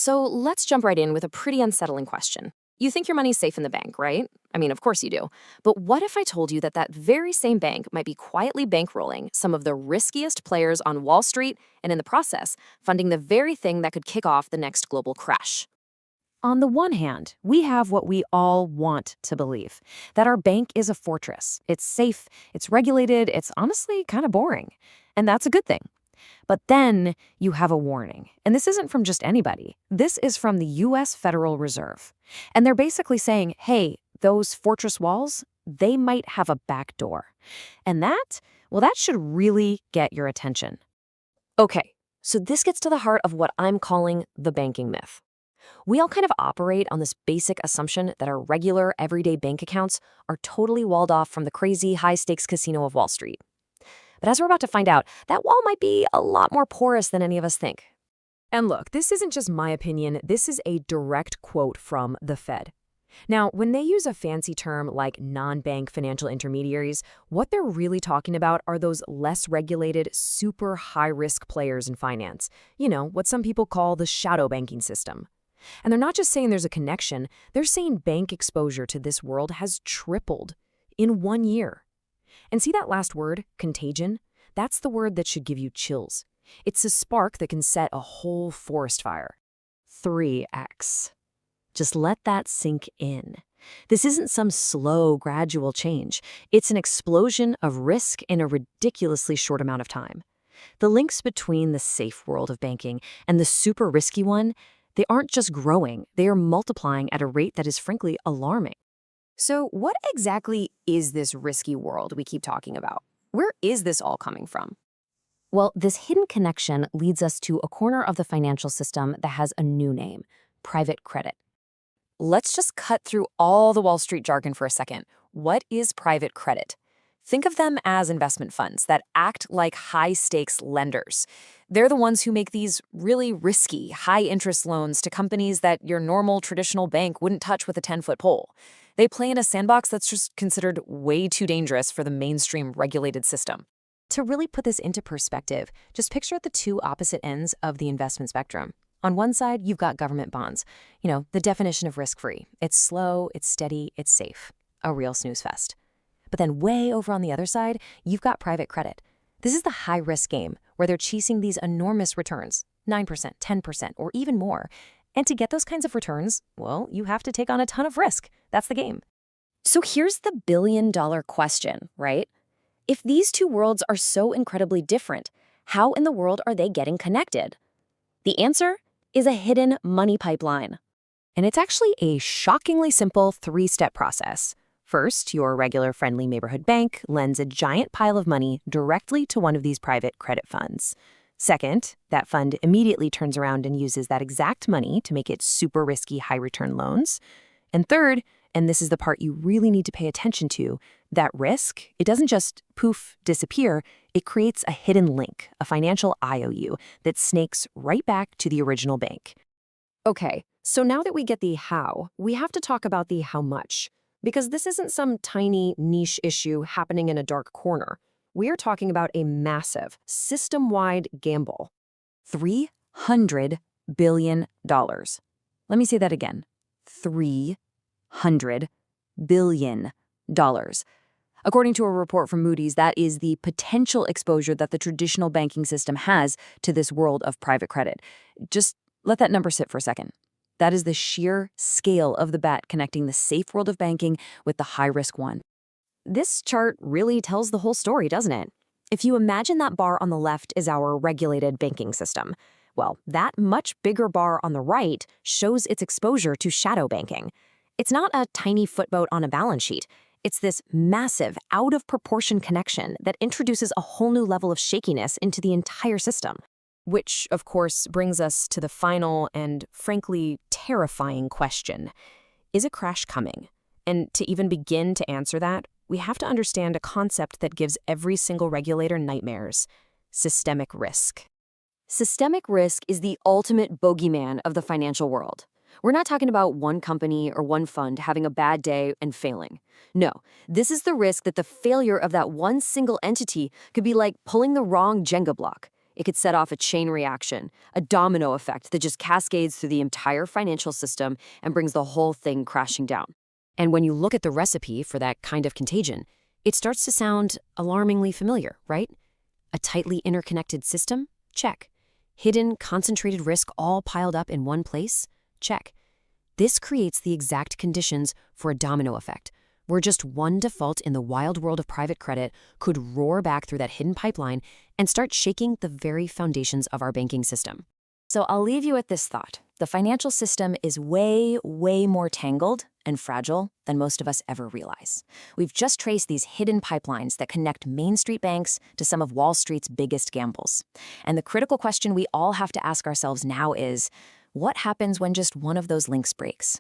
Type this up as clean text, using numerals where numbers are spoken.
So let's jump right in with a pretty unsettling question. You think your money's safe in the bank, right? I mean, of course you do. But what if I told you that that very same bank might be quietly bankrolling some of the riskiest players on Wall Street and in the process, funding the very thing that could kick off the next global crash? On the one hand, we have what we all want to believe, that our bank is a fortress. It's safe, it's regulated, it's honestly kind of boring. And that's a good thing. But then you have a warning. And this isn't from just anybody. This is from the US Federal Reserve. And they're basically saying, hey, those fortress walls, they might have a back door. And that should really get your attention. Okay, so this gets to the heart of what I'm calling the banking myth. We all kind of operate on this basic assumption that our regular, everyday bank accounts are totally walled off from the crazy, high-stakes casino of Wall Street. But as we're about to find out, that wall might be a lot more porous than any of us think. And look, this isn't just my opinion. This is a direct quote from the Fed. Now, when they use a fancy term like non-bank financial intermediaries, what they're really talking about are those less regulated, super high-risk players in finance. You know, what some people call the shadow banking system. And they're not just saying there's a connection, they're saying bank exposure to this world has tripled in 1 year. And see that last word, contagion? That's the word that should give you chills. It's a spark that can set a whole forest fire. 3x. Just let that sink in. This isn't some slow, gradual change. It's an explosion of risk in a ridiculously short amount of time. The links between the safe world of banking and the super risky one, they aren't just growing, they are multiplying at a rate that is frankly alarming. So what exactly is this risky world we keep talking about? Where is this all coming from? Well, this hidden connection leads us to a corner of the financial system that has a new name, private credit. Let's just cut through all the Wall Street jargon for a second. What is private credit? Think of them as investment funds that act like high-stakes lenders. They're the ones who make these really risky, high-interest loans to companies that your normal, traditional bank wouldn't touch with a 10-foot pole. They play in a sandbox that's just considered way too dangerous for the mainstream regulated system. To really put this into perspective, just picture the two opposite ends of the investment spectrum. On one side, you've got government bonds. You know, the definition of risk-free. It's slow, it's steady, it's safe. A real snooze fest. But then way over on the other side, you've got private credit. This is the high-risk game where they're chasing these enormous returns, 9%, 10%, or even more. And to get those kinds of returns, well, you have to take on a ton of risk. That's the game. So here's the billion-dollar question, right? If these two worlds are so incredibly different, how in the world are they getting connected? The answer is a hidden money pipeline. And it's actually a shockingly simple 3-step process. First, your regular friendly neighborhood bank lends a giant pile of money directly to one of these private credit funds. Second, that fund immediately turns around and uses that exact money to make it super risky high-return loans. And third, and this is the part you really need to pay attention to, that risk, it doesn't just poof, disappear, it creates a hidden link, a financial IOU, that snakes right back to the original bank. Okay, so now that we get the how, we have to talk about the how much. Because this isn't some tiny niche issue happening in a dark corner. We are talking about a massive, system-wide gamble. $300 billion. Let me say that again. $300 billion. According to a report from Moody's, that is the potential exposure that the traditional banking system has to this world of private credit. Just let that number sit for a second. That is the sheer scale of the bet connecting the safe world of banking with the high-risk one. This chart really tells the whole story, doesn't it? If you imagine that bar on the left is our regulated banking system, well, that much bigger bar on the right shows its exposure to shadow banking. It's not a tiny footnote on a balance sheet. It's this massive, out-of-proportion connection that introduces a whole new level of shakiness into the entire system. Which, of course, brings us to the final and, frankly, terrifying question. Is a crash coming? And to even begin to answer that, we have to understand a concept that gives every single regulator nightmares: systemic risk. Systemic risk is the ultimate bogeyman of the financial world. We're not talking about one company or one fund having a bad day and failing. No, this is the risk that the failure of that one single entity could be like pulling the wrong Jenga block. It could set off a chain reaction, a domino effect that just cascades through the entire financial system and brings the whole thing crashing down. And when you look at the recipe for that kind of contagion, it starts to sound alarmingly familiar, right? A tightly interconnected system? Check. Hidden, concentrated risk all piled up in one place? Check. This creates the exact conditions for a domino effect, where just one default in the wild world of private credit could roar back through that hidden pipeline and start shaking the very foundations of our banking system. So I'll leave you with this thought. The financial system is way, way more tangled and fragile than most of us ever realize. We've just traced these hidden pipelines that connect Main Street banks to some of Wall Street's biggest gambles. And the critical question we all have to ask ourselves now is, what happens when just one of those links breaks?